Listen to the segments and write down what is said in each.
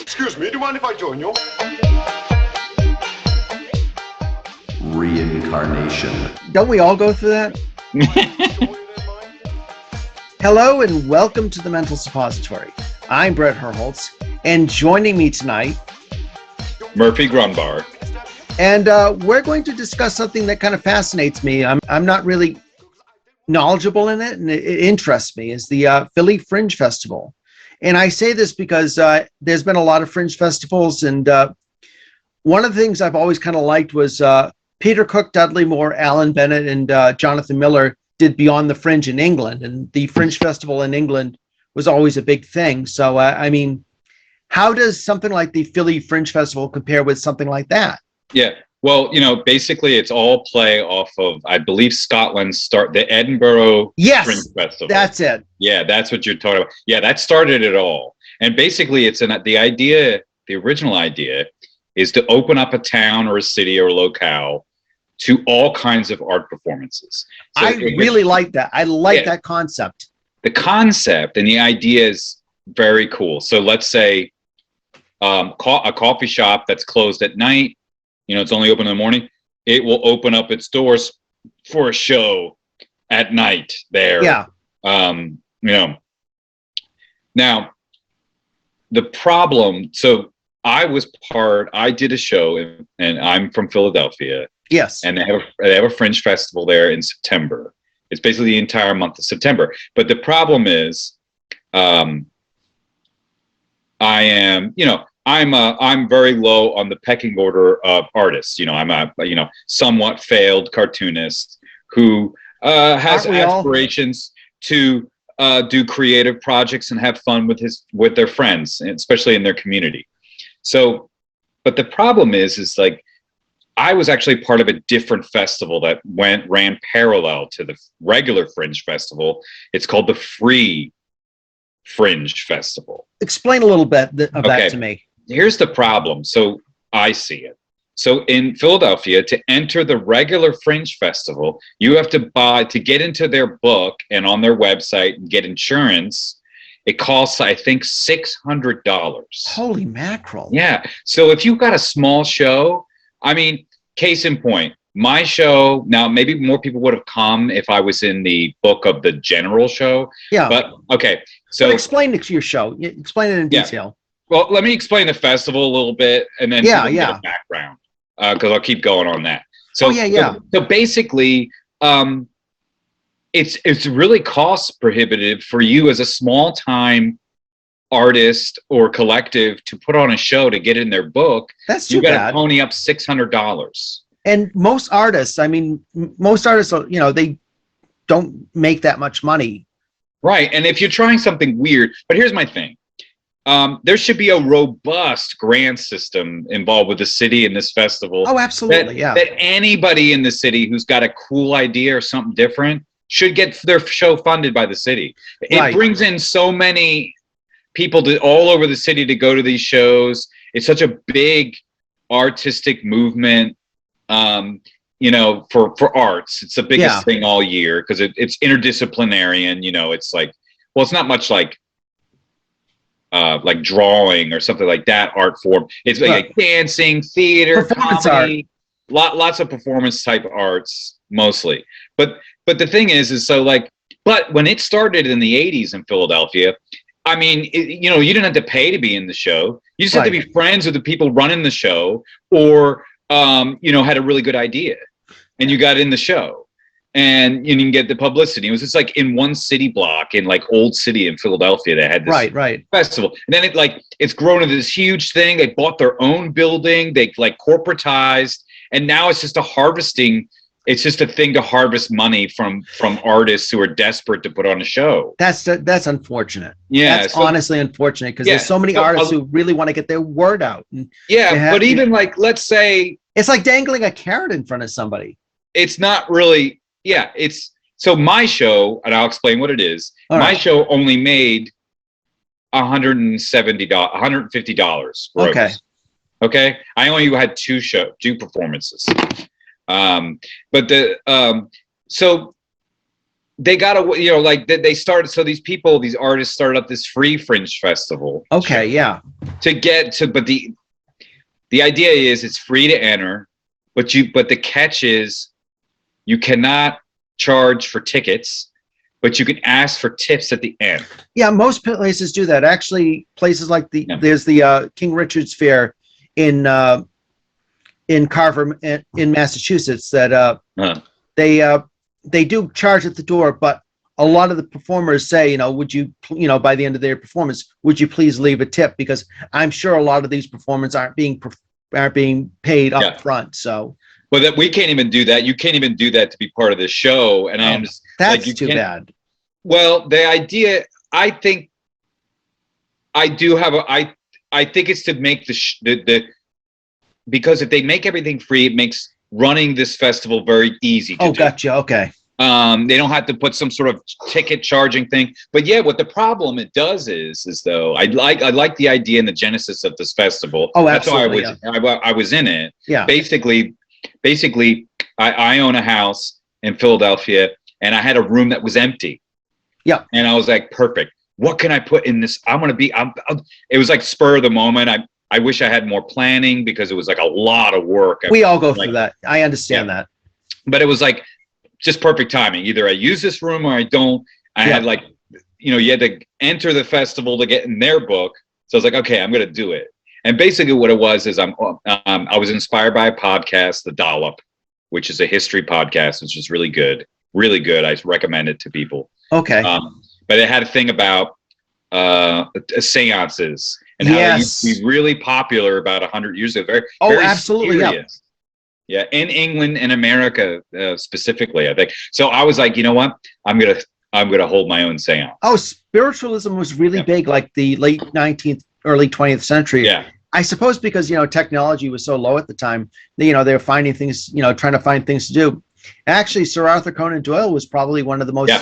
Excuse me, do you mind if I join you? Reincarnation. Don't we all go through that? Hello and welcome to the Mental Suppository. I'm Bret and joining me tonight, Murphy Grumbar. And we're going to discuss something that kind of fascinates me. I'm not really knowledgeable in it, and it interests me, is the Philly Fringe Festival. And I say this because there's been a lot of fringe festivals, and one of the things I've always kind of liked was Peter Cook, Dudley Moore, Alan Bennett, and Jonathan Miller did Beyond the Fringe in England, and the Fringe Festival in England was always a big thing. So, I mean, how does something like the Philly Fringe Festival compare with something like that? Yeah, well, basically it's all play off of, I believe, Scotland's the Edinburgh Fringe Festival. That's it. Yeah, that's what you're talking about. Yeah, that started it all. And basically the original idea is to open up a town or a city or locale to all kinds of art performances. So I really like that. I like that concept. The concept and the idea is very cool. So let's say a coffee shop that's closed at night, it's only open in the morning, it will open up its doors for a show at night there. Yeah. Now, the problem, so I did a show, and I'm from Philadelphia. Yes. And they have a Fringe Festival there in September. It's basically the entire month of September. But the problem is, I'm very low on the pecking order of artists. I'm a somewhat failed cartoonist who has aspirations to do creative projects and have fun with their friends, especially in their community. So, but the problem is like, I was actually part of a different festival that ran parallel to the regular Fringe Festival. It's called the Free Fringe Festival. Explain a little bit of that to me. Here's the problem. So I see it. So in Philadelphia, to enter the regular Fringe Festival, you have to get into their book and on their website and get insurance. It costs, I think, $600. Holy mackerel. Yeah. So if you've got a small show, I mean, case in point, my show, now maybe more people would have come if I was in the book of the general show. Yeah. But okay. So explain it to your show. Explain it in detail. Well, let me explain the festival a little bit and then get a background, because I'll keep going on that. So, So basically, it's really cost prohibitive for you as a small time artist or collective to put on a show to get in their book. That's too you got bad. to pony up $600. And most artists, they don't make that much money. Right. And if you're trying something weird, but here's my thing. There should be a robust grant system involved with the city and this festival. Oh, absolutely. That anybody in the city who's got a cool idea or something different should get their show funded by the city. It brings in so many people all over the city to go to these shows. It's such a big artistic movement, for arts. It's the biggest thing all year because it's interdisciplinary, and it's like, well, it's not much like drawing or something like that art form. It's like dancing, theater, comedy, lots of performance type arts mostly. But the thing is so like, but when it started in the 80s in Philadelphia, I mean, you didn't have to pay to be in the show. You just had to be friends with the people running the show, or had a really good idea, and you got in the show, and you can get the publicity. It was just like in one city block in like Old City in Philadelphia that had this festival, and then it's grown into this huge thing. They bought their own building. They corporatized, and now it's just it's just a thing to harvest money from artists who are desperate to put on a show. That's unfortunate. Yeah, that's honestly unfortunate, because there's so many artists who really want to get their word out. But even let's say it's like dangling a carrot in front of somebody. It's not really. Yeah, so my show, and I'll explain what it is. My show only made $150. Okay. I only had two performances. So they got to, like they started. So these artists started up this free Fringe Festival. Okay, yeah. To get to, but the idea is it's free to enter, but the catch is you cannot charge for tickets, but you can ask for tips at the end. Yeah, most places do that. Actually, places like there's the King Richard's Fair in Carver in Massachusetts that they do charge at the door, but a lot of the performers say, would you, by the end of their performance, would you please leave a tip? Because I'm sure a lot of these performers aren't being paid up front. So, well, that we can't even do that. You can't even do that to be part of the show. And I understand that's too bad. Well, the idea, I think, I think it's to make because if they make everything free, it makes running this festival very easy to do. Gotcha. Okay. They don't have to put some sort of ticket charging thing. But yeah, what the problem it does is though I like the idea and the genesis of this festival. Oh, that's absolutely. why I was in it. Yeah. Basically, I own a house in Philadelphia, and I had a room that was empty. Yeah. And I was like, perfect. What can I put in this? It was like spur of the moment. I wish I had more planning because it was like a lot of work. We all go through that. I understand that. But it was like just perfect timing. Either I use this room or I don't. I had you had to enter the festival to get in their book. So I was like, okay, I'm going to do it. And basically what it was is I was inspired by a podcast, The Dollop, which is a history podcast, which is really good. Really good. I recommend it to people. Okay. But it had a thing about seances and how they used to be really popular about 100 years ago. Very absolutely. Serious. Yeah, in England and America specifically, I think. So I was like, you know what? I'm gonna hold my own seance. Oh, spiritualism was really big, like the late 19th, early 20th century. Yeah. I suppose because technology was so low at the time, they were finding things, trying to find things to do. Actually, Sir Arthur Conan Doyle was probably one of the most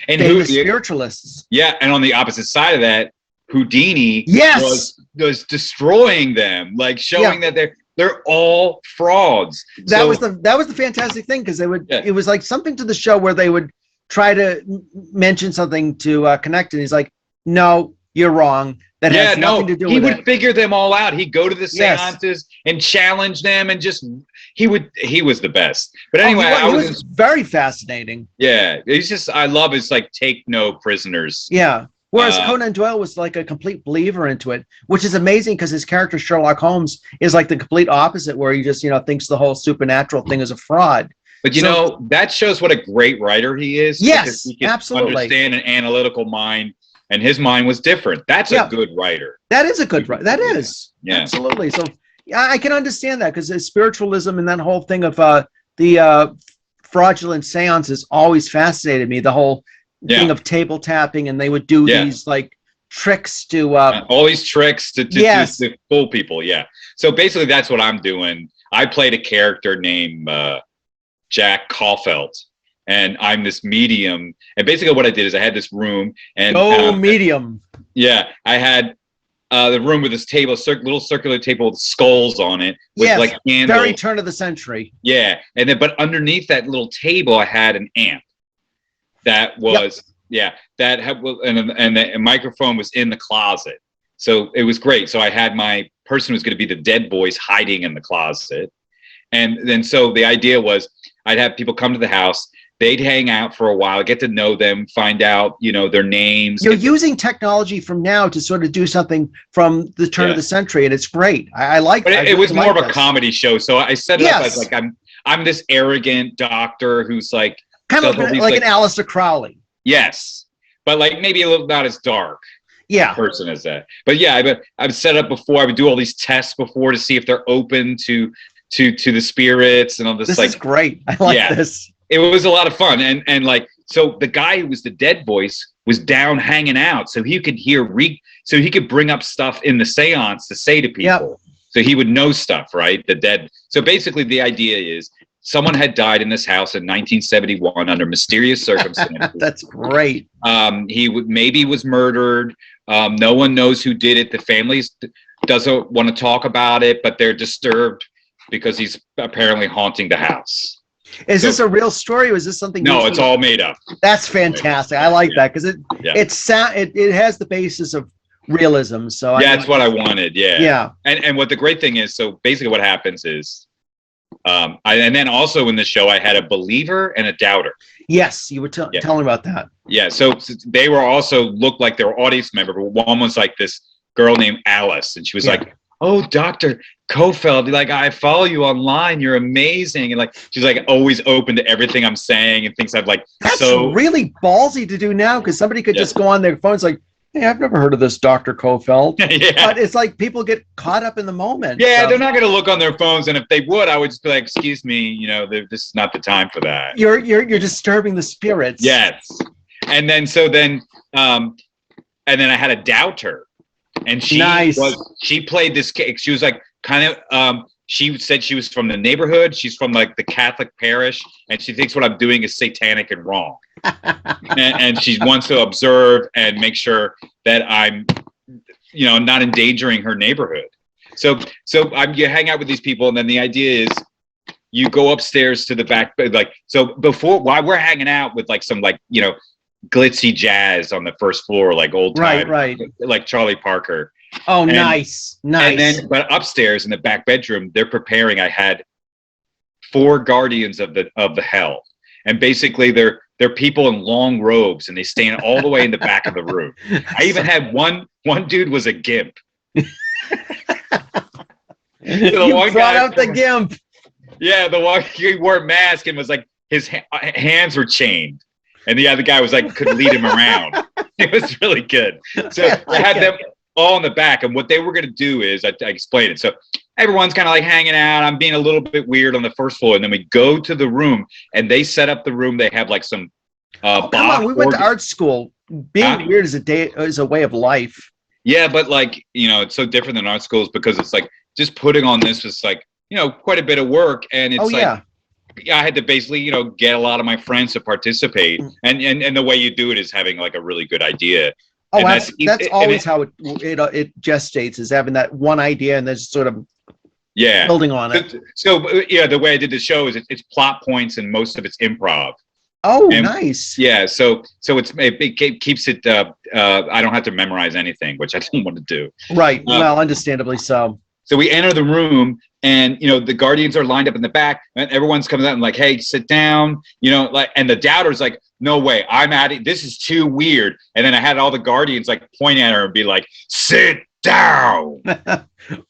famous spiritualists. Yeah, and on the opposite side of that, Houdini was destroying them, like showing that they're all frauds. That was the fantastic thing, because they would it was like something to the show where they would try to mention something to connect, and he's like, no, you're wrong. That has nothing to do with it. He would figure them all out. He'd go to the seances and challenge them, and he was the best. But anyway, he was very fascinating. Yeah, I love his like take no prisoners. Yeah. Whereas Conan Doyle was like a complete believer into it, which is amazing because his character Sherlock Holmes is like the complete opposite, where he just thinks the whole supernatural thing is a fraud. But that shows what a great writer he is. Yes, he can absolutely. Understand an analytical mind, and his mind was different. That's a good writer. That is a good writer. That is. Yeah. Absolutely. So I can understand that, because spiritualism and that whole thing of the fraudulent seances always fascinated me. The whole thing of table tapping, and they would do these like tricks to all these tricks to fool people. Yeah. So basically that's what I'm doing. I played a character named Jack Caulfield, and I'm this medium. And basically what I did is I had this room and medium. Yeah. I had the room with this table, little circular table with skulls on it, with like candles. Very turn of the century. Yeah. And then, but underneath that little table, I had an amp. That was that had, and the microphone was in the closet, so it was great. So I had my person who was going to be the dead voice hiding in the closet, and then so the idea was I'd have people come to the house, they'd hang out for a while, get to know them, find out their names. You're using technology from now to sort of do something from the turn of the century, and it's great. I like. But it was more of a comedy show, so I set it up as like I'm this arrogant doctor who's like. Kind of like an Aleister Crowley. Yes. But like maybe a little not as dark person as that. But I've set up before. I would do all these tests before to see if they're open to the spirits and all this. This is great. I like this. It was a lot of fun. And like, so the guy who was the dead voice was down hanging out, so he could so he could bring up stuff in the seance to say to people. Yep. So he would know stuff, right? The dead. So basically the idea is someone had died in this house in 1971 under mysterious circumstances. That's great. He maybe was murdered. No one knows who did it. The family doesn't want to talk about it, but they're disturbed because he's apparently haunting the house. Is this a real story, or is this something? No, it's all made up. That's fantastic. I like that because it has the basis of realism. So that's what I wanted. Yeah. Yeah. And what the great thing is, so basically what happens is, and then also in the show I had a believer and a doubter. Yes, you were telling about that. Yeah. So they were also looked like they were audience member, but one was like this girl named Alice, and she was like, "Oh, Dr. Kofeld, like I follow you online. You're amazing." And like she's like always open to everything I'm saying and thinks I've like that's really ballsy to do now, because somebody could just go on their phones like, "Hey, I've never heard of this Dr. Kofeld." But it's like people get caught up in the moment. Yeah, so. They're not going to look on their phones, and if they would, I would just be like, "Excuse me, this is not the time for that." You're disturbing the spirits. Yes. And then and then I had a doubter, and she played this. She was like kind of she said she was from the neighborhood. She's from like the Catholic parish, and she thinks what I'm doing is satanic and wrong. and she wants to observe and make sure that I'm, not endangering her neighborhood. So you hang out with these people, and then the idea is you go upstairs to the back, like, so while we're hanging out with like some like, glitzy jazz on the first floor, like old time, right, like Charlie Parker. Oh, nice. And then, but upstairs in the back bedroom, they're preparing. I had 4 guardians of the hell, and basically they're people in long robes, and they stand all the way in the back of the room. I even had one dude was a gimp. You brought out the gimp. Yeah, the one he wore a mask and was like his hands were chained. And the other guy was like, could lead him around. It was really good. So I had them all in the back. And what they were going to do is, I explained it. So everyone's kind of like hanging out. I'm being a little bit weird on the first floor. And then we go to the room, and they set up the room. They have like some come on, we went to art school. Being weird is a way of life. Yeah, but like, it's so different than art schools, because it's like just putting on this was like, quite a bit of work. And it's I had to basically, get a lot of my friends to participate, and the way you do it is having like a really good idea. Oh, that's always how it gestates, is having that one idea and then sort of building on it. So the way I did the show is it's plot points, and most of it's improv. Oh, nice. Yeah, so it keeps it. I don't have to memorize anything, which I don't want to do. Right. Well, understandably so. So we enter the room, and the guardians are lined up in the back, and everyone's coming out and like, "Hey, sit down," like, and the doubter's like, "No way, I'm at it. This is too weird." And then I had all the guardians like point at her and be like, "Sit down."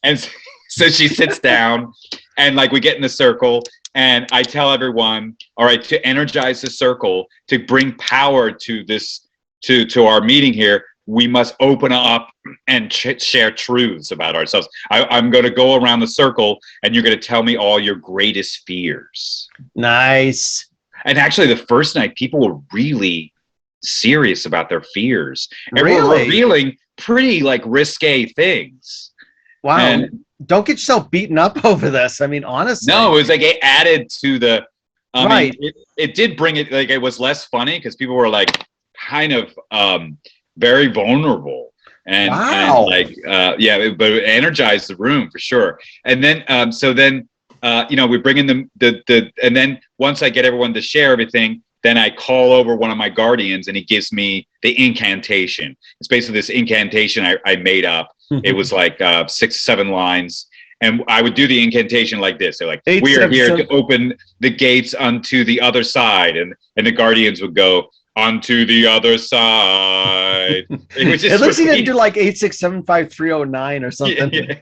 And so she sits down, and like we get in the circle, and I tell everyone, all right, to energize the circle, to bring power to this, to our meeting here, we must open up and share truths about ourselves. I'm going to go around the circle, and you're going to tell me all your greatest fears. Nice. And actually, the first night, people were really serious about their fears. Everyone were revealing pretty like risque things. Wow. And don't get yourself beaten up over this. I mean, honestly. No, it was like it added to the. I mean, it did bring it, like, it was less funny because people were like kind of very vulnerable. And, wow. But it energized the room for sure. And then, we bring in and then once I get everyone to share everything, then I call over one of my guardians, and he gives me the incantation. It's basically this incantation I made up. It was like 6-7 lines. And I would do the incantation like this. They're like, "We are here to open the gates unto the other side." And the guardians would go, "Onto the other side." At least he didn't do like 8675309 or something. Yeah.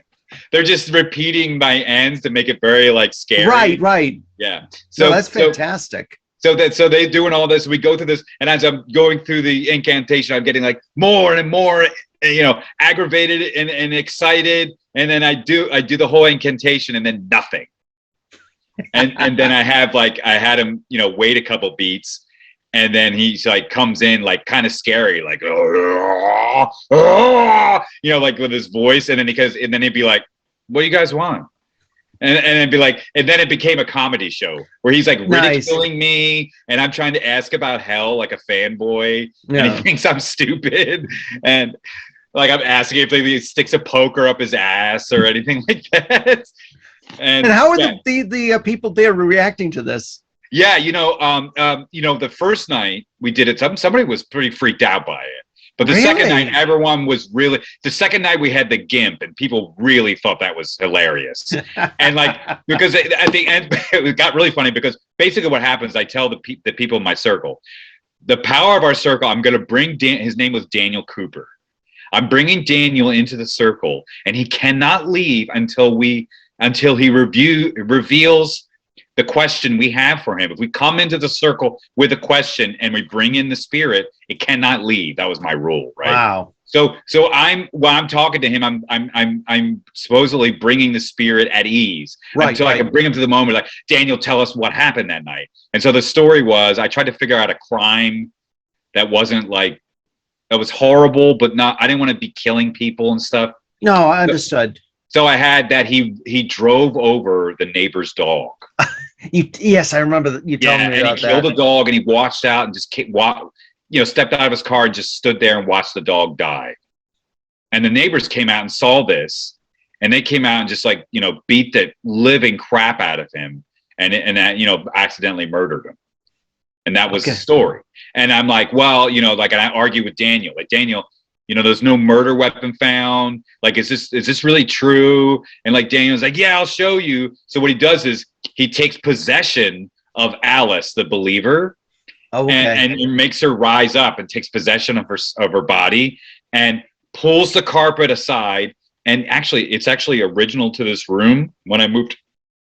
They're just repeating my ends to make it very like scary. Right. Yeah. So that's fantastic. So they're doing all this. We go through this, and as I'm going through the incantation, I'm getting like more and more, aggravated and excited. And then I do the whole incantation, and then nothing. And then I had him, wait a couple beats. And then he's like comes in like kind of scary, like like with his voice, and then he'd be like, "What do you guys want?" And it'd be like, and then it became a comedy show where he's like ridiculing me, and I'm trying to ask about hell like a fanboy, and he thinks I'm stupid, and like I'm asking if he sticks a poker up his ass or anything like that. And how are the people there reacting to this? Yeah, the first night we did it, somebody was pretty freaked out by it. But the second night, everyone was really. The second night we had the gimp, and people really thought that was hilarious. And like, because at the end, it got really funny because basically what happens, I tell the people in my circle, the power of our circle. I'm going to bring his name was Daniel Cooper. I'm bringing Daniel into the circle, and he cannot leave until he reveals the question we have for him. If we come into the circle with a question and we bring in the spirit, it cannot leave. That was my rule, right? Wow. So while I'm talking to him, I'm supposedly bringing the spirit at ease, right? Until I can bring him to the moment. Like, Daniel, tell us what happened that night. And so the story was, I tried to figure out a crime that wasn't like, that was horrible, but not. I didn't want to be killing people and stuff. No, I understood. So I had that he drove over the neighbor's dog. Yes, I remember that you told me about that. And he killed the dog, and he watched out and just stepped out of his car and just stood there and watched the dog die. And the neighbors came out and saw this, and they came out and just beat the living crap out of him, and accidentally murdered him. And that was the story. And I'm like, well, and I argue with Daniel, like, Daniel, there's no murder weapon found. Like, is this really true? And like, Daniel's like, yeah, I'll show you. So what he does is he takes possession of Alice, the believer, and makes her rise up and takes possession of her body and pulls the carpet aside. And actually, it's actually original to this room. When I moved to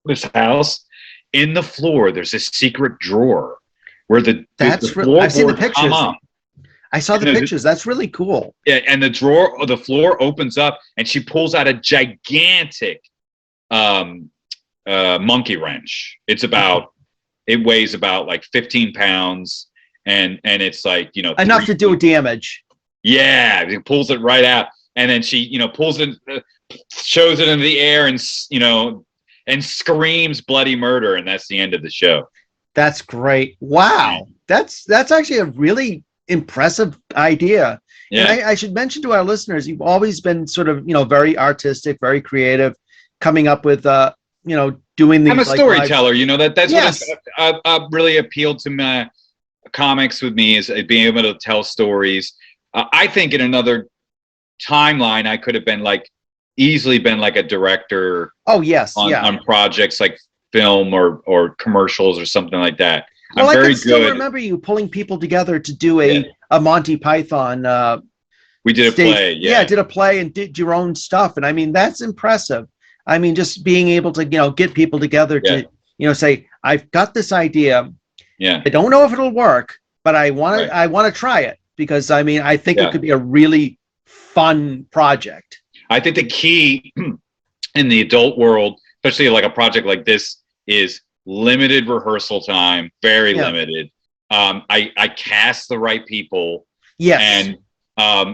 this house, in the floor, there's a secret drawer where the I've seen the pictures. I saw the pictures. That's really cool. Yeah, and the floor opens up, and she pulls out a gigantic monkey wrench. It weighs about like 15 pounds, and it's like, enough to do damage. Yeah, he pulls it right out, and then she pulls it, shows it in the air, and and screams bloody murder, and that's the end of the show. That's great. Wow, that's actually a really impressive idea. Yeah. And I should mention to our listeners, you've always been sort of very artistic, very creative, coming up with doing these. I'm a storyteller. That's yes. what really appealed to my comics with me, is being able to tell stories. I think in another timeline, I could have been easily been like a director. Oh yes, on projects like film or commercials or something like that. Well, I can still remember you pulling people together to do a Monty Python. We did a play. Yeah, did a play and did your own stuff, and I mean that's impressive. I mean, just being able to get people together to say, I've got this idea. Yeah, I don't know if it'll work, but I want to try it, because I mean I think it could be a really fun project. I think the key in the adult world, especially like a project like this, is limited rehearsal time, very limited. I cast the right people. Yes. And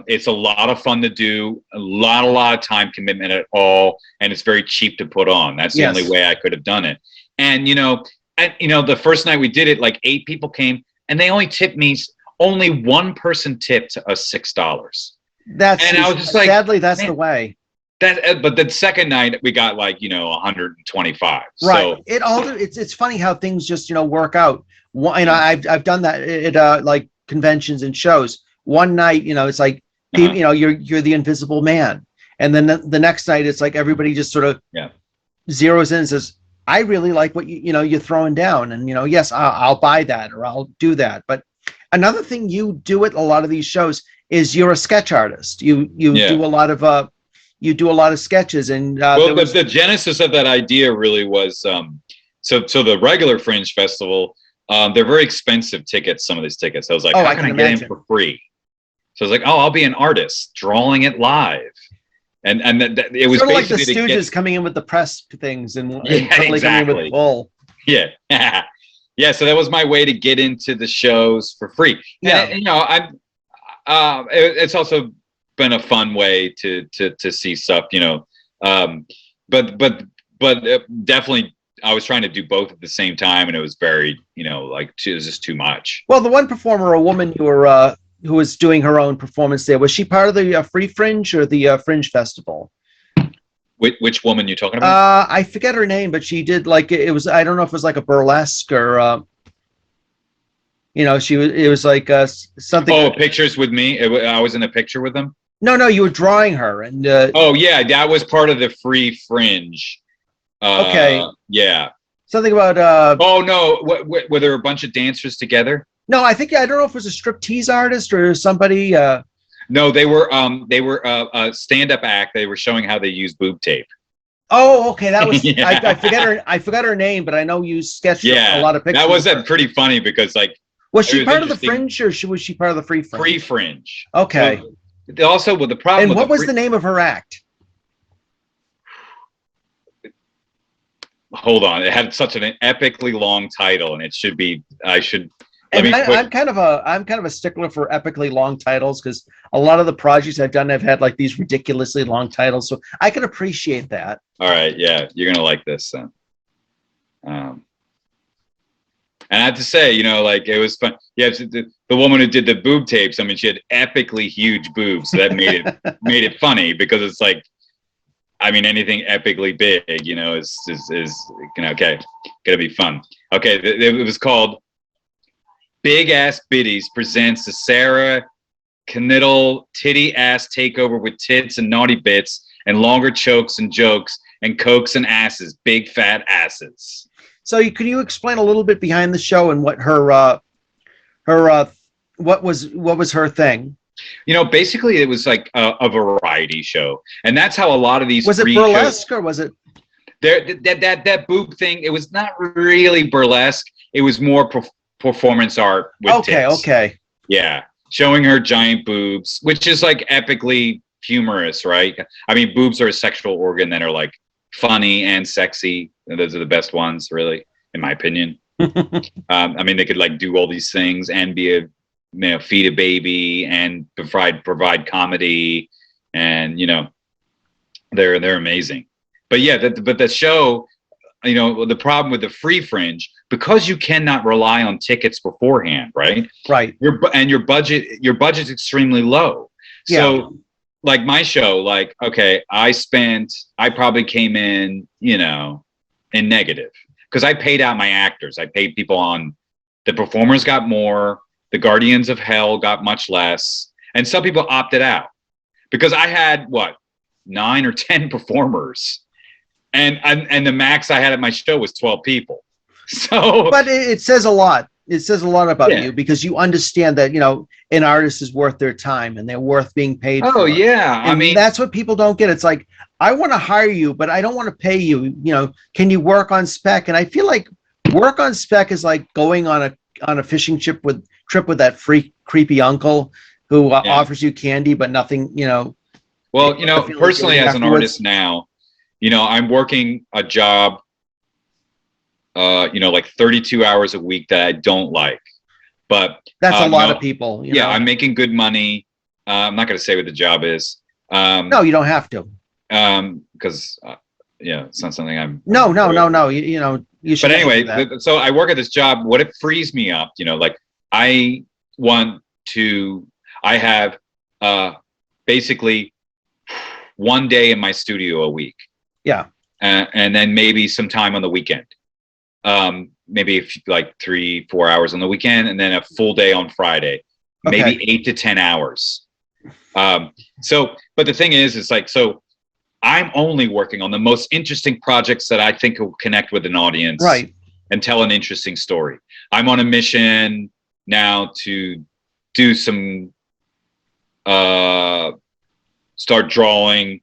it's a lot of fun to do, a lot of time commitment at all, and it's very cheap to put on. That's the only way I could have done it. And the first night we did it, like 8 people came, and they only tipped me. Only one person tipped us $6. I was just like, sadly, that's the way. But the second night we got 125. Right. So it's funny how things just work out. I've done that at like conventions and shows. One night, it's like you're the invisible man, and then the next night it's like everybody just sort of zeroes in and says, I really like what you're throwing down, and yes, I'll buy that or I'll do that. But another thing you do at a lot of these shows is you're a sketch artist. You do a lot of sketches, and the genesis of that idea really was so the regular Fringe Festival, they're very expensive tickets. Some of these tickets, I was like, how can I get in for free? So I was like, oh, I'll be an artist drawing it live, and it was sort of like the Stooges coming in with the press things and totally coming in with full. Yeah. Yeah, so that was my way to get into the shows for free. Yeah, and, it's also been a fun way to see stuff, but definitely I was trying to do both at the same time, and it was very, it was just too much. Well, the one performer, a woman you were who was doing her own performance there, was she part of the Free Fringe or the Fringe Festival? Which woman you talking about? I forget her name, but she did it was, I don't know if it was like a burlesque or You know, it was like something. Oh, pictures with me. I was in a picture with them. No, you were drawing her, and Oh yeah, that was part of the free fringe. Okay, Yeah. something about. Oh no, were there a bunch of dancers together? No, I think I don't know if it was a striptease artist or somebody. No, they were a stand-up act. They were showing how they use boob tape. Oh, okay, that was. Yeah. I forgot her name, but I know you sketched a Yeah, lot of pictures. that was pretty funny because like Was it she was part of the interesting. fringe, or was she part of the free fringe? Free fringe. Okay. So, also, with the problem. And with what was the name of her act? Hold on, it had such an epically long title, and it should be. I should. And I'm kind of a stickler for epically long titles because a lot of the projects I've done have had like these ridiculously long titles, so I can appreciate that. All right, yeah, you're gonna like this then. And I have to say, you know, like it was fun. Yeah, the woman who did the boob tapes. I mean, she had epically huge boobs, so that made it funny because it's like, I mean, anything epically big, you know, is you know, okay, gonna be fun. Okay, it was called Big Ass Biddies presents the Sarah Kniddle Titty Ass Takeover with tits and naughty bits and longer chokes and jokes and cokes and asses, big fat asses. So can you explain a little bit behind the show and what what was her thing? You know, basically it was like a variety show, and that's how a lot of these was it burlesque shows, or was it there that boob thing? It was not really burlesque. It was more performance art with tits. Yeah, showing her giant boobs, which is like epically humorous, right? I mean, boobs are a sexual organ that are like funny and sexy. And those are the best ones, really, in my opinion. I mean, they could like do all these things and be a, you know, feed a baby and provide comedy, and you know, they're amazing. But yeah, but the show, you know, the problem with the free fringe, because you cannot rely on tickets beforehand, right? Right. Your budget's extremely low. So yeah. Like my show, like, okay, I probably came in, you know, in negative because I paid out my actors. I paid people on, the performers got more, the Guardians of Hell got much less, and some people opted out because I had 9 or 10 performers, and the max I had at my show was 12 people. So, but it says a lot. It says a lot about you because you understand that, you know, an artist is worth their time and they're worth being paid for. Yeah. And I mean, that's what people don't get. It's like, I want to hire you, but I don't want to pay you. You know, can you work on spec? And I feel like work on spec is like going on a fishing trip with that creepy uncle who offers you candy, but nothing, you know. Well, you know, personally as an artist now, you know, I'm working a job, you know, like 32 hours a week that I don't like, but that's a lot of people. You know? I'm making good money. I'm not going to say what the job is. No, you don't have to. Because yeah, it's not something I'm. No. You know, you should. But anyway, so I work at this job. What it frees me up, you know, like I have basically one day in my studio a week. Yeah. And then maybe some time on the weekend. Maybe like 3-4 hours on the weekend, and then a full day on Friday. Okay. Maybe 8 to 10 hours. So, but the thing is, it's like, so I'm only working on the most interesting projects that I think will connect with an audience, right, and tell an interesting story. I'm on a mission now to do some, start drawing,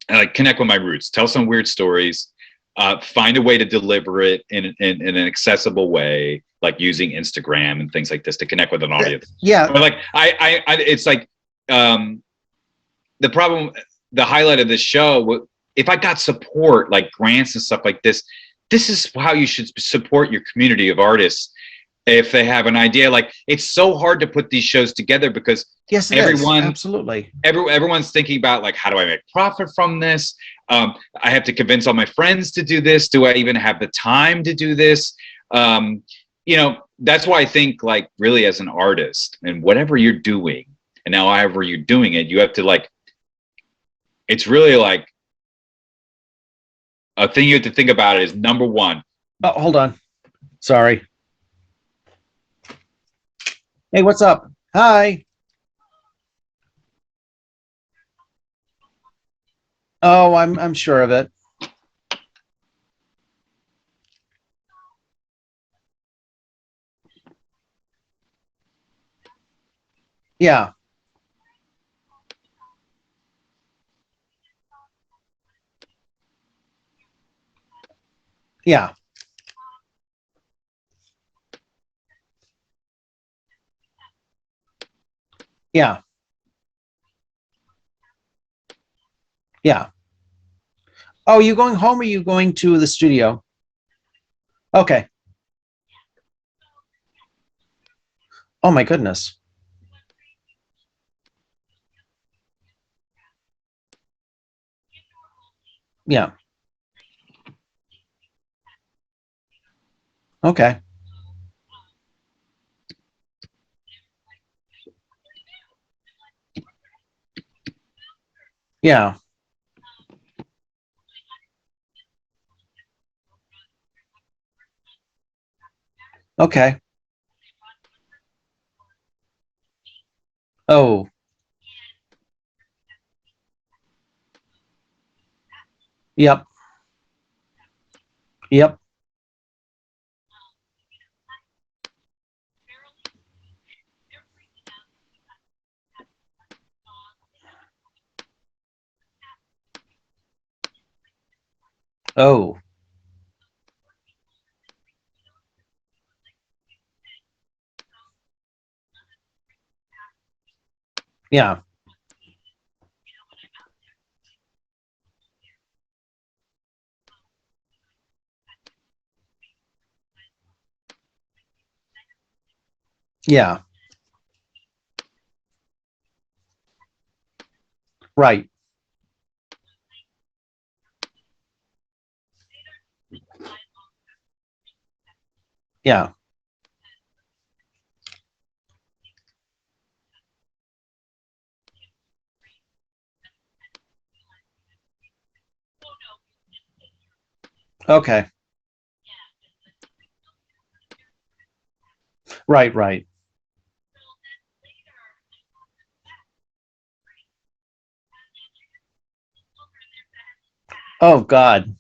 and like connect with my roots, tell some weird stories, find a way to deliver it in an accessible way, like using Instagram and things like this to connect with an audience. Yeah. But like I it's like the problem, the highlight of this show, if I got support like grants and stuff like this is how you should support your community of artists. If they have an idea, like it's so hard to put these shows together because absolutely everyone's thinking about like, how do I make profit from this? I have to convince all my friends to do this. Do I even have the time to do this? You know, that's why I think like really as an artist and whatever you're doing, and now however you're doing it, you have to like, it's really like a thing you have to think about it is number one. Oh, hold on. Sorry. Hey, what's up? Hi. Oh, I'm sure of it. Yeah, yeah, yeah, yeah. Oh, you going home or you going to the studio? Okay. Oh my goodness. Yeah. Okay. Yeah. Okay. Oh, yep. Yep. Oh, yeah. Yeah. Right. Yeah. Okay. Right, right. Oh God.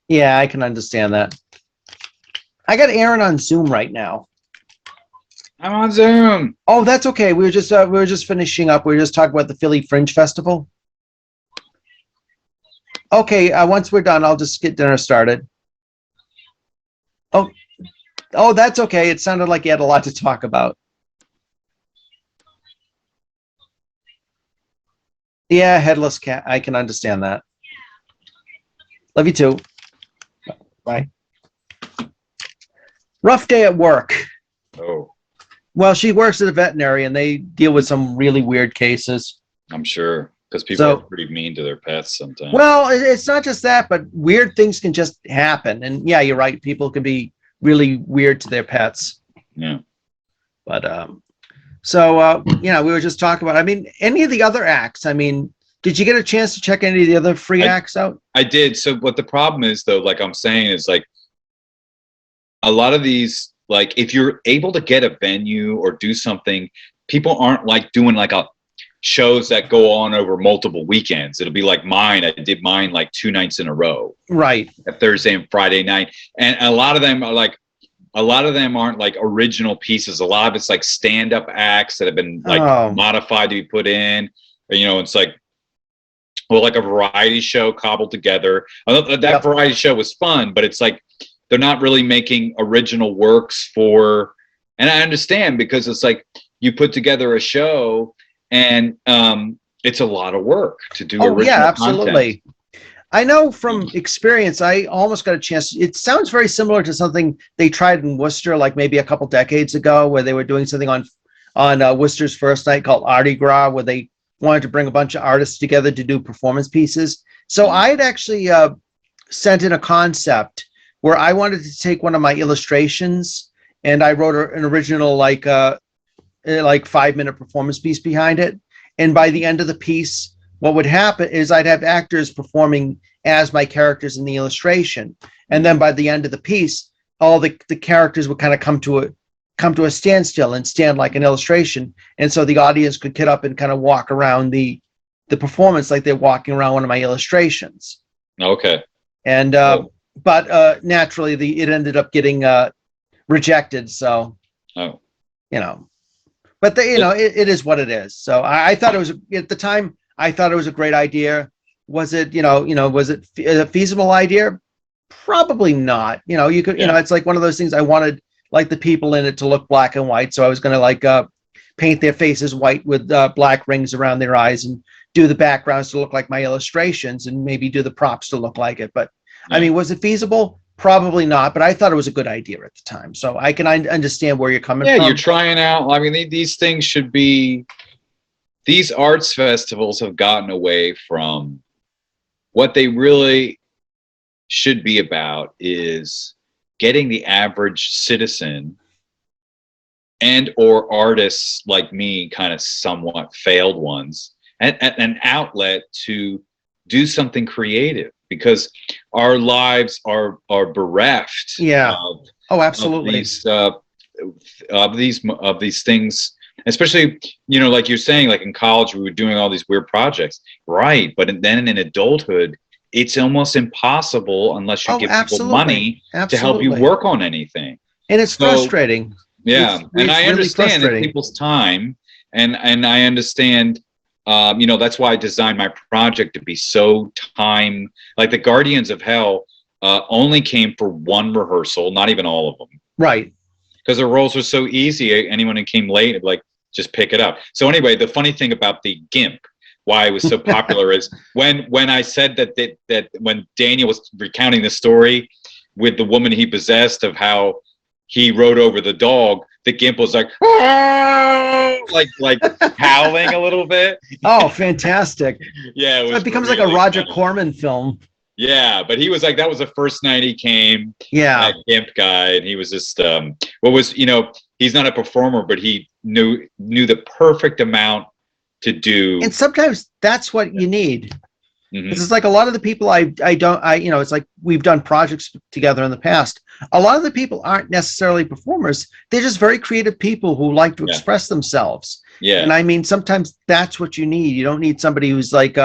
Yeah, I can understand that. I got Aaron on Zoom right now. I'm on Zoom. Oh, that's okay. We were just finishing up. We were just talking about the Philly Fringe Festival. Okay, once we're done, I'll just get dinner started. Oh, oh, that's okay. It sounded like you had a lot to talk about. Yeah, headless cat. I can understand that. Love you too. Bye. Rough day at work. Oh, Well, she works at a veterinary and they deal with some really weird cases. I'm sure because people are So, pretty mean to their pets sometimes. well, it's not just that, but weird things can just happen. And yeah, you're right. People can be really weird to their pets. Yeah, But we were just talking about, I mean, any of the other acts. I mean, did you get a chance to check any of the other free I acts out? I did. So what the problem is though, like I'm saying, is like a lot of these, like if you're able to get a venue or do something, people aren't like doing like a shows that go on over multiple weekends. It'll be like mine. I did mine like 2 nights in a row, Right. a Thursday and Friday night, and a lot of them are like a lot of them aren't like original pieces. A lot of it's like stand-up acts that have been like Oh, modified to be put in. You know, it's like well, like a variety show cobbled together. I thought that yep. variety show was fun, but it's like they're not really making original works for. And I understand because it's like you put together a show, and it's a lot of work to do Oh, yeah, original content. absolutely. I know from experience, I almost got a chance. It sounds very similar to something they tried in Worcester, like maybe a couple decades ago, where they were doing something on Worcester's first night called Artie Gras, where they wanted to bring a bunch of artists together to do performance pieces. So Yeah. I'd actually sent in a concept where I wanted to take one of my illustrations and I wrote an original like 5 minute performance piece behind it. And by the end of the piece, what would happen is I'd have actors performing as my characters in the illustration. And then by the end of the piece, all the characters would kind of come to a standstill and stand like an illustration. And so the audience could get up and kind of walk around the performance like they're walking around one of my illustrations. Okay. And but naturally it ended up getting rejected. So but it is what it is. So I thought it was, at the time, I thought it was a great idea. Was it, was it a feasible idea? Probably not. You could, it's like one of those things. I wanted like the people in it to look black and white. So I was going to like paint their faces white with black rings around their eyes and do the backgrounds to look like my illustrations and maybe do the props to look like it. But I mean, was it feasible? Probably not, but I thought it was a good idea at the time. So I can understand where you're coming from. Yeah, you're trying out. I mean, these things should be, these arts festivals have gotten away from what they really should be about, is getting the average citizen and or artists like me, kind of somewhat failed ones, an outlet to do something creative, because our lives are bereft absolutely of these things, especially like you're saying, like in college we were doing all these weird projects, right? But then in adulthood it's almost impossible unless you give people money to help you work on anything, and it's frustrating. And I understand that people's time, and I understand that's why I designed my project to be so time, like the Guardians of Hell only came for one rehearsal, not even all of them. Right. Because the roles were so easy. Anyone who came late, like, just pick it up. So anyway, the funny thing about the GIMP, why it was so popular is when I said that when Daniel was recounting the story with the woman he possessed of how he rode over the dog, the GIMP was like, like howling a little bit. Oh, fantastic. Yeah. It becomes really like a Roger Corman film. Yeah, but he was like, that was the first night he came. Yeah. That GIMP guy. And he was just, he's not a performer, but he knew the perfect amount to do. And sometimes that's what you need. Mm-hmm. It's like a lot of the people it's like we've done projects together in the past. A lot of the people aren't necessarily performers. They're just very creative people who like to express themselves. Yeah. And I mean, sometimes that's what you need. You don't need somebody who's like,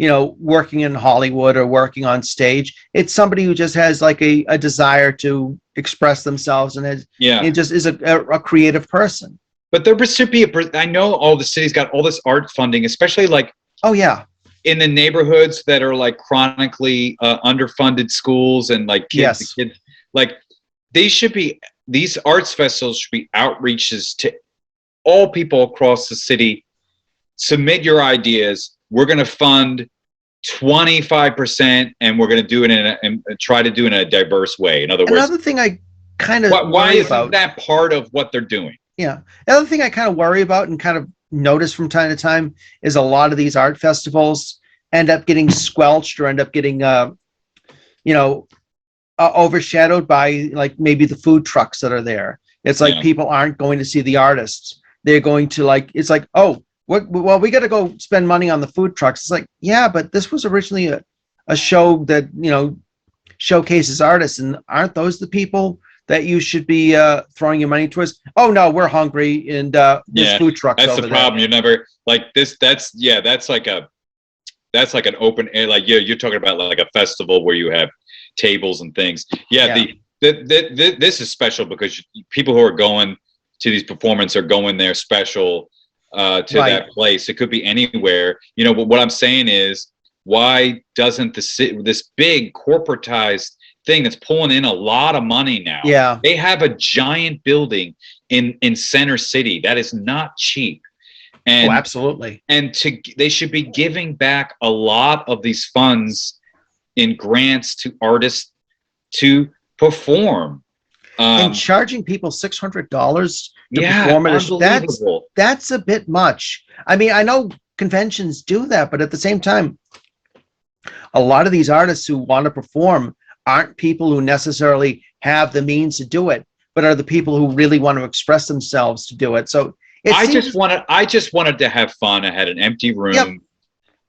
working in Hollywood or working on stage. It's somebody who just has like a desire to express themselves and just is a creative person. But there should be I know all the cities got all this art funding, especially like, in the neighborhoods that are like chronically underfunded schools and like kids, like these arts festivals should be outreaches to all people across the city. Submit your ideas. We're going to fund 25% and we're going to do it and try to do it in a diverse way. In other words, another thing I kind of why isn't that part of what they're doing? Yeah. Another thing I kind of worry about and kind of notice from time to time is a lot of these art festivals end up getting squelched or end up getting overshadowed by like maybe the food trucks that are there. It's like people aren't going to see the artists. They're going to like, it's like, oh, well, we got to go spend money on the food trucks. It's like, yeah, but this was originally a show that showcases artists, and aren't those the people that you should be throwing your money towards? Oh no, we're hungry, and there's food trucks. That's the problem. You never like this. That's like an open air. Like you're talking about like a festival where you have tables and things. This is special because people who are going to these performances are going there special to that place. It could be anywhere. But what I'm saying is, why doesn't this big corporatized thing that's pulling in a lot of money now? Yeah, they have a giant building in Center City that is not cheap. And absolutely. And they should be giving back a lot of these funds in grants to artists to perform. And charging people $600 to perform that's a bit much. I mean, I know conventions do that, but at the same time, a lot of these artists who want to perform aren't people who necessarily have the means to do it, but are the people who really want to express themselves to do it. So I just wanted to have fun. I had an empty room.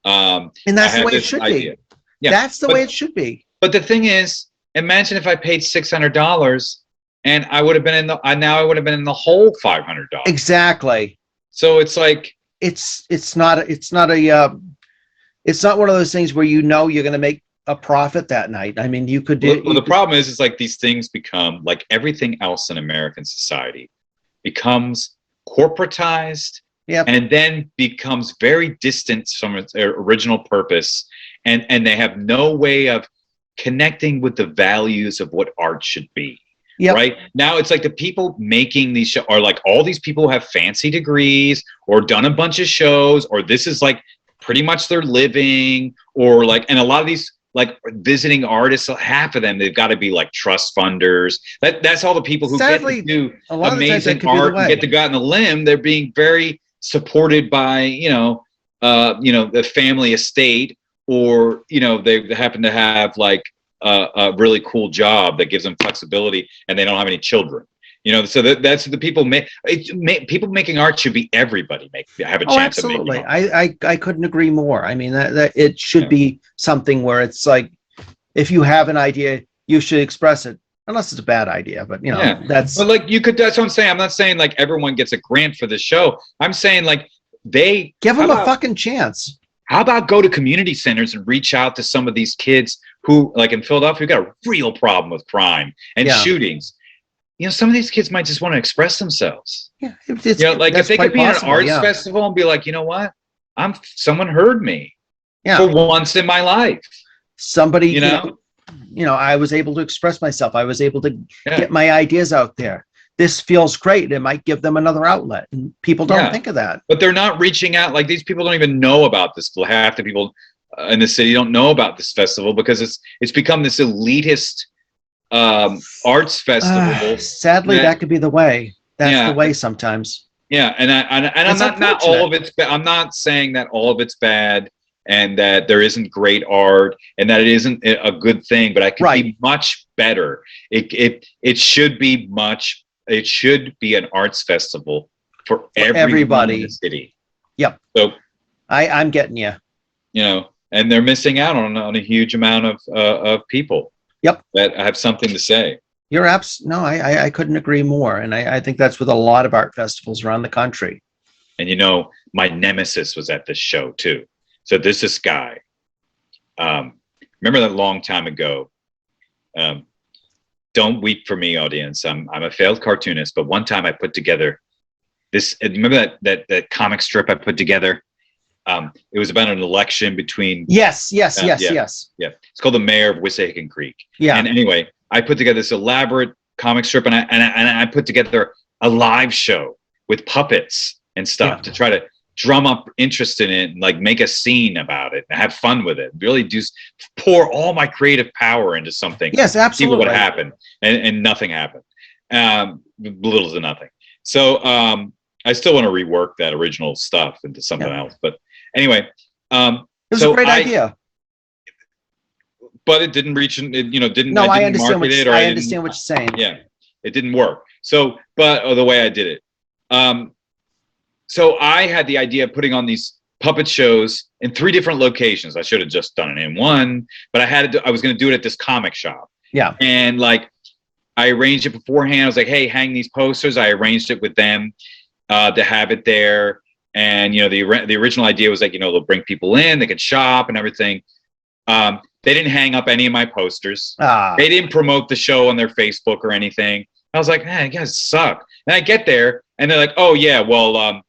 And that's the way it should be. Yeah. That's the way it should be. But the thing is, imagine if I paid $600 and I would have been in the now I would have been in the whole $500. Exactly. So it's like it's not one of those things where you're going to make a profit that night. I mean, you could do. Well, the problem is like these things become like everything else in American society becomes corporatized, and then becomes very distant from its original purpose, and they have no way of connecting with the values of what art should be. Right now, it's like the people making these shows are like all these people who have fancy degrees or done a bunch of shows, or this is like pretty much their living, or like, and a lot of these like visiting artists, half of them, they've got to be like trust funders. That's all the people who Sadly, get to do amazing art and get to go out on the limb. They're being very supported by, the family estate, or, they happen to have like a really cool job that gives them flexibility, and they don't have any children. So that's the people people making art should be everybody have a chance absolutely. of making art. I couldn't agree more. I mean, that it should be something where it's like, if you have an idea, you should express it, unless it's a bad idea. But that's. But like that's what I'm saying. I'm not saying like everyone gets a grant for the show. I'm saying like they give them a fucking chance. How about go to community centers and reach out to some of these kids who, like in Philadelphia, got a real problem with crime and shootings. Some of these kids might just want to express themselves. Yeah, like if they could be at an arts festival and be like, you know what, someone heard me for once in my life. Somebody, I was able to express myself. I was able to get my ideas out there. This feels great. It might give them another outlet, and people don't think of that. But they're not reaching out. Like these people don't even know about this. Half the people in the city don't know about this festival because it's become this elitist arts festival. Sadly, that could be the way. That's the way sometimes. Yeah, and I'm not all of it's. I'm not saying that all of it's bad and that there isn't great art and that it isn't a good thing, but it could be much better. It should be much. It should be an arts festival for everybody in the city. Yep. So I'm getting you. And they're missing out on a huge amount of people. Yep. That have something to say. You're no, I couldn't agree more. And I think that's with a lot of art festivals around the country. And my nemesis was at this show too. So this guy, remember that long time ago, don't weep for me, audience. I'm a failed cartoonist, but one time I put together this, remember that comic strip I put together? It was about an election between. Yes. Yeah. It's called The Mayor of Wissahickon Creek. Yeah. And anyway, I put together this elaborate comic strip, and I put together a live show with puppets and stuff to try to drum up interest in it and like make a scene about it and have fun with it. Really pour all my creative power into something. Yes, absolutely. See what would happen, and nothing happened. Little to nothing. So I still want to rework that original stuff into something else, but. Anyway, it was a great idea, but it didn't reach. Didn't. No, I understand what you're saying. Yeah, it didn't work. So, but the way I did it, so I had the idea of putting on these puppet shows in 3 different locations. I should have just done it in one, but I was going to do it at this comic shop. Yeah, and like I arranged it beforehand. I was like, hey, hang these posters. I arranged it with them to have it there. And the original idea was like they'll bring people in, they could shop and everything. They didn't hang up any of my posters. They didn't promote the show on their Facebook or anything. I was like, man, you guys suck. And I get there, and they're like, oh yeah, well,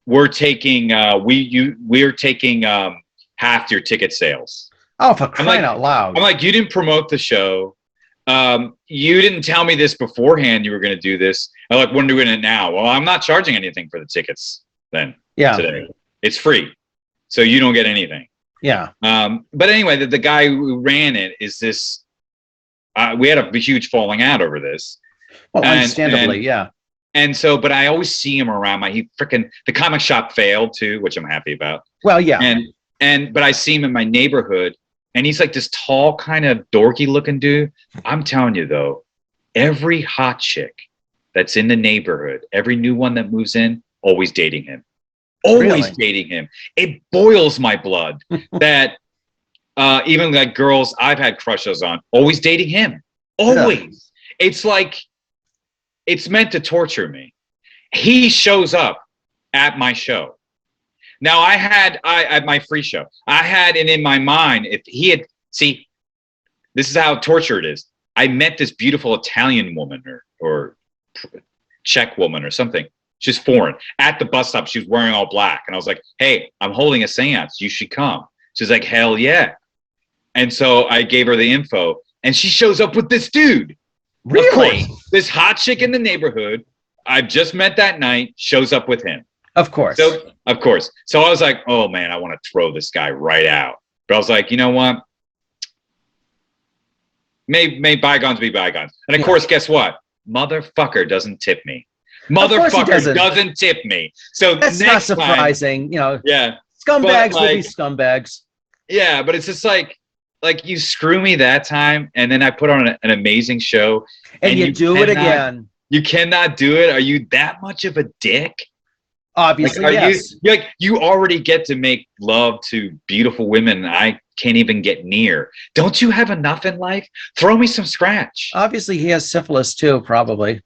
we're taking we're taking half your ticket sales. Oh, for crying out loud! I'm like, you didn't promote the show. You didn't tell me this beforehand. You were going to do this. I'm like, we're doing it now. Well, I'm not charging anything for the tickets. Then today it's free, so you don't get anything. But anyway, the guy who ran it is this we had a huge falling out over this. Well, understandably. And so, but I always see him around the comic shop failed too, which I'm happy about. Well, yeah. But I see him in my neighborhood, and he's like this tall, kind of dorky looking dude. I'm telling you though, every hot chick that's in the neighborhood, every new one that moves in, always dating him. It boils my blood that even like girls I've had crushes on, always dating him. Always. Yeah. It's like, it's meant to torture me. He shows up at my show. Now I at my free show, I had it in my mind, if he had, see, this is how tortured it is. I met this beautiful Italian woman or Czech woman or something. She's foreign. At the bus stop, she was wearing all black. And I was like, hey, I'm holding a seance. You should come. She's like, hell yeah. And so I gave her the info, and she shows up with this dude. Really? Of course, this hot chick in the neighborhood I've just met that night shows up with him. Of course. So, of course. So I was like, oh man, I want to throw this guy right out. But I was like, you know what? May bygones be bygones. And of course, guess what? Motherfucker doesn't tip me. Motherfucker doesn't tip me. So that's not surprising. Yeah. Scumbags will be scumbags. Yeah, but it's just like you screw me that time, and then I put on an amazing show, and you do it again. You cannot do it. Are you that much of a dick? Obviously, yes. You already get to make love to beautiful women I can't even get near. Don't you have enough in life? Throw me some scratch. Obviously, he has syphilis too, probably.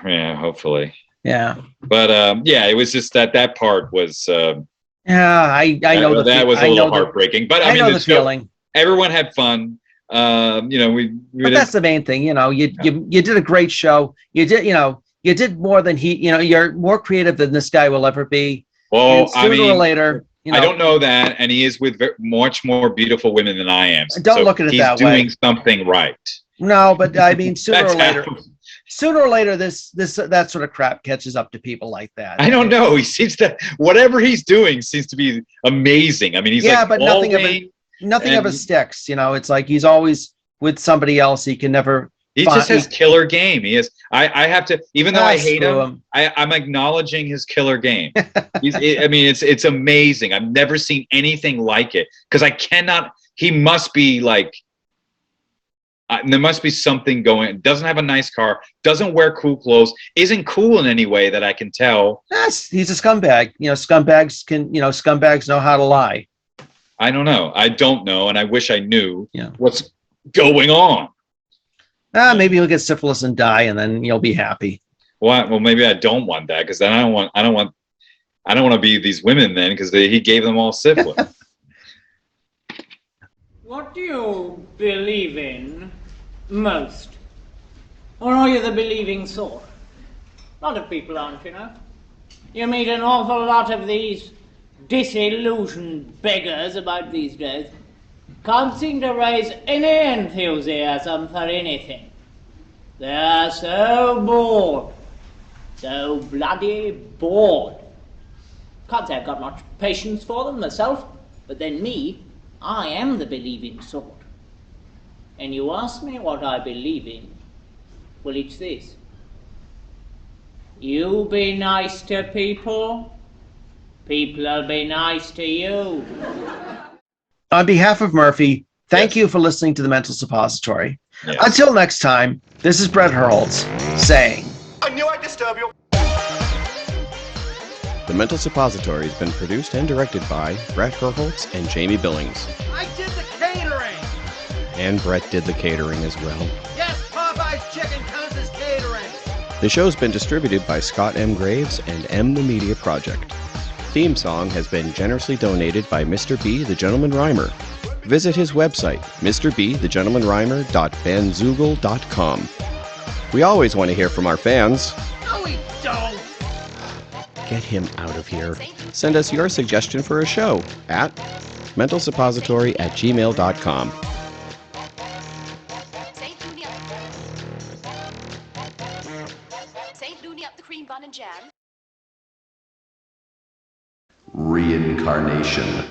Yeah, hopefully. Yeah. But yeah, it was just that part was. Yeah, I know that was a little heartbreaking. But I mean, know the feeling. Everyone had fun. But that's the main thing. You did a great show. You did more than he. You're more creative than this guy will ever be. Well, sooner or later. I don't know that, and he is with much more beautiful women than I am. Don't look at it that way. He's doing something right. No, but I mean, sooner or later, that sort of crap catches up to people like that. I don't know. He seems to, whatever he's doing seems to be amazing. I mean, he's but nothing ever sticks. It's like he's always with somebody else. He can never. He just has killer game. He is. I have to, even though I hate him, I'm acknowledging his killer game. It's amazing. I've never seen anything like it, because I cannot. He must be like. There must be something going. Doesn't have a nice car. Doesn't wear cool clothes. Isn't cool in any way that I can tell. Yes, he's a scumbag. Scumbags know how to lie. I don't know. I don't know, and I wish I knew what's going on. Maybe he'll get syphilis and die, and then you'll be happy. Well, maybe I don't want that, because then I don't want to be these women then, because he gave them all syphilis. What do you believe in most? Or are you the believing sort? A lot of people aren't, You meet an awful lot of these disillusioned beggars about these days. Can't seem to raise any enthusiasm for anything. They are so bored. So bloody bored. Can't say I've got much patience for them myself, but then me, I am the believing sort. And you ask me what I believe in, well, it's this. You be nice to people, people'll be nice to you. On behalf of Murphy, thank you for listening to The Mental Suppository. Yes. Until next time, this is Bret Hurholtz saying, I knew I'd disturb you. The Mental Suppository has been produced and directed by Bret Hurholtz and Jamie Billings. I did the catering. And Bret did the catering as well. Yes, Popeye's chicken counts as catering. The show's been distributed by Scott M. Graves and M. The Media Project. Theme song has been generously donated by Mr. B. the Gentleman Rhymer. Visit his website, mrbthegentlemanrhymer.bandzoogle.com. We always want to hear from our fans. No, we don't. Get him out of here. Send us your suggestion for a show at mentalsuppository@gmail.com. Saint Looney up the cream bun and jam. Reincarnation.